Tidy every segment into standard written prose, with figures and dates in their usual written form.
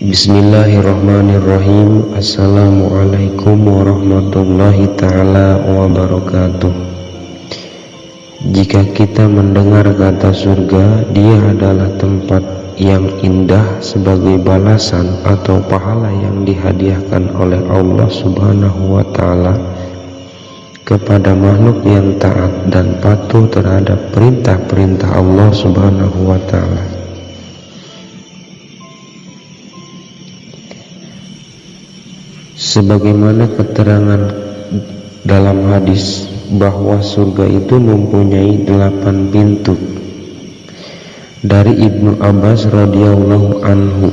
Bismillahirrahmanirrahim. Assalamualaikum warahmatullahi ta'ala wabarakatuh. Jika kita mendengar kata surga, dia adalah tempat yang indah sebagai balasan atau pahala yang dihadiahkan oleh Allah Subhanahu wa ta'ala kepada makhluk yang taat dan patuh terhadap perintah-perintah Allah Subhanahu wa ta'ala. Sebagaimana keterangan dalam hadis bahwa surga itu mempunyai 8 pintu. Dari Ibnu Abbas radhiyallahu anhu,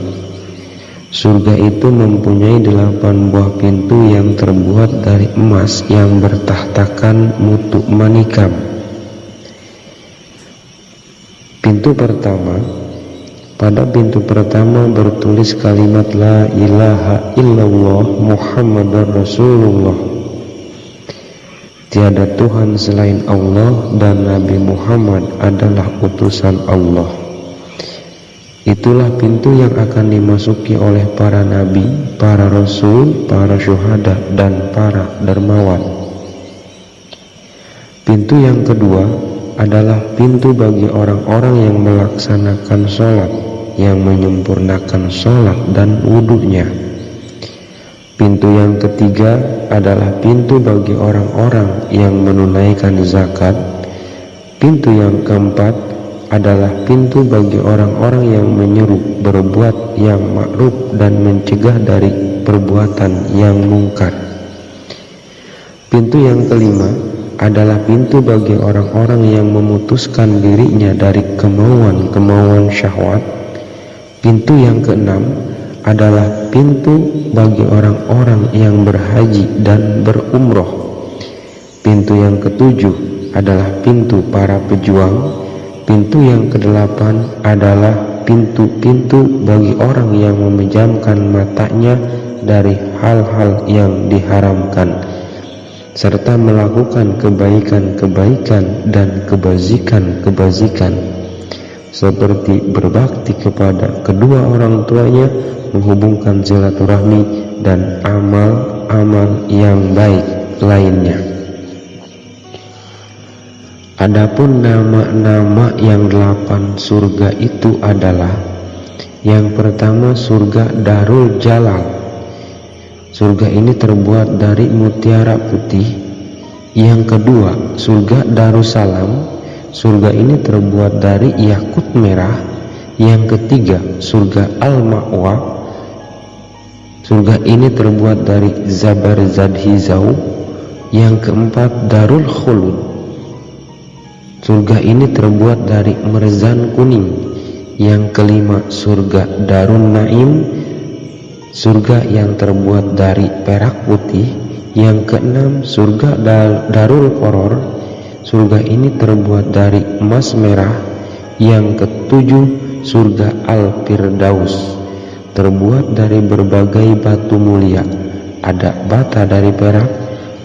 surga itu mempunyai 8 buah pintu yang terbuat dari emas yang bertahtakan mutu manikam. Pada pintu pertama bertulis kalimat La ilaha illallah Muhammadar Rasulullah. Tiada Tuhan selain Allah dan Nabi Muhammad adalah utusan Allah. Itulah pintu yang akan dimasuki oleh para nabi, para rasul, para syuhada, dan para dermawan. Pintu yang kedua adalah pintu bagi orang-orang yang melaksanakan sholat, yang menyempurnakan sholat dan wudhunya. Pintu yang ketiga adalah pintu bagi orang-orang yang menunaikan zakat. Pintu yang keempat adalah pintu bagi orang-orang yang menyeru berbuat yang ma'ruf dan mencegah dari perbuatan yang mungkar. Pintu yang kelima adalah pintu bagi orang-orang yang memutuskan dirinya dari kemauan-kemauan syahwat. Pintu yang keenam adalah pintu bagi orang-orang yang berhaji dan berumroh. Pintu yang ketujuh adalah pintu para pejuang. Pintu yang kedelapan adalah pintu-pintu bagi orang yang memejamkan matanya dari hal-hal yang diharamkan, serta melakukan kebaikan-kebaikan dan kebajikan-kebajikan, seperti berbakti kepada kedua orang tuanya, menghubungkan silaturahmi, dan amal-amal yang baik lainnya. Adapun nama-nama yang 8 surga itu adalah: yang pertama, surga Darul Jalal. Surga ini terbuat dari mutiara putih. Yang kedua, surga Darussalam. Surga ini terbuat dari yakut merah. Yang ketiga, surga Al-Ma'wa. Surga ini terbuat dari Zabarzad Hizau. Yang keempat, Darul Khulud. Surga ini terbuat dari merzan kuning. Yang kelima, surga Darun Naim. Surga yang terbuat dari perak putih. Yang keenam, surga Darul Qoror. Surga ini terbuat dari emas merah. Yang ketujuh, surga Al-Firdaus, terbuat dari berbagai batu mulia. Ada bata dari perak,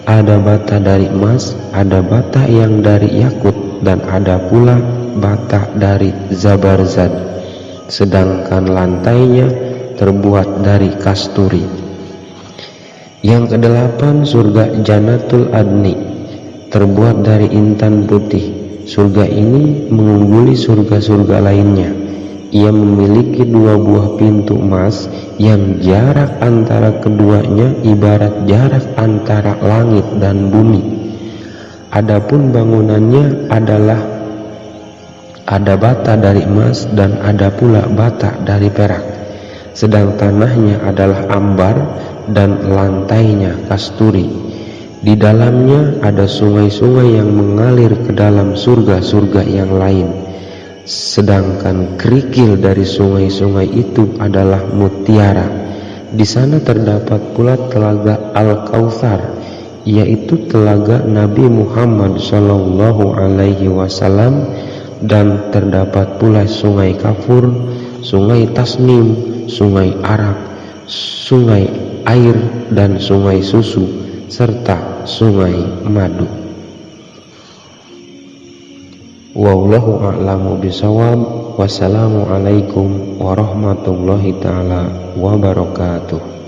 ada bata dari emas, ada bata yang dari yakut, dan ada pula bata dari zabarzad. Sedangkan lantainya terbuat dari kasturi. Yang kedelapan, surga Jannatul Adni, terbuat dari intan putih. Surga ini mengungguli surga-surga lainnya. Ia memiliki 2 buah pintu emas yang jarak antara keduanya ibarat jarak antara langit dan bumi. Adapun bangunannya adalah ada bata dari emas dan ada pula bata dari perak. Sedang tanahnya adalah ambar dan lantainya kasturi. Di dalamnya ada sungai-sungai yang mengalir ke dalam surga-surga yang lain. Sedangkan kerikil dari sungai-sungai itu adalah mutiara. Di sana terdapat pula telaga Al-Kautsar, yaitu telaga Nabi Muhammad SAW, dan terdapat pula sungai Kafur, sungai Tasnim, sungai Arak, sungai air dan sungai susu, serta sungai madu. Wallahu a'lamu bishawab. Wassalamualaikum warahmatullahi taala wabarakatuh.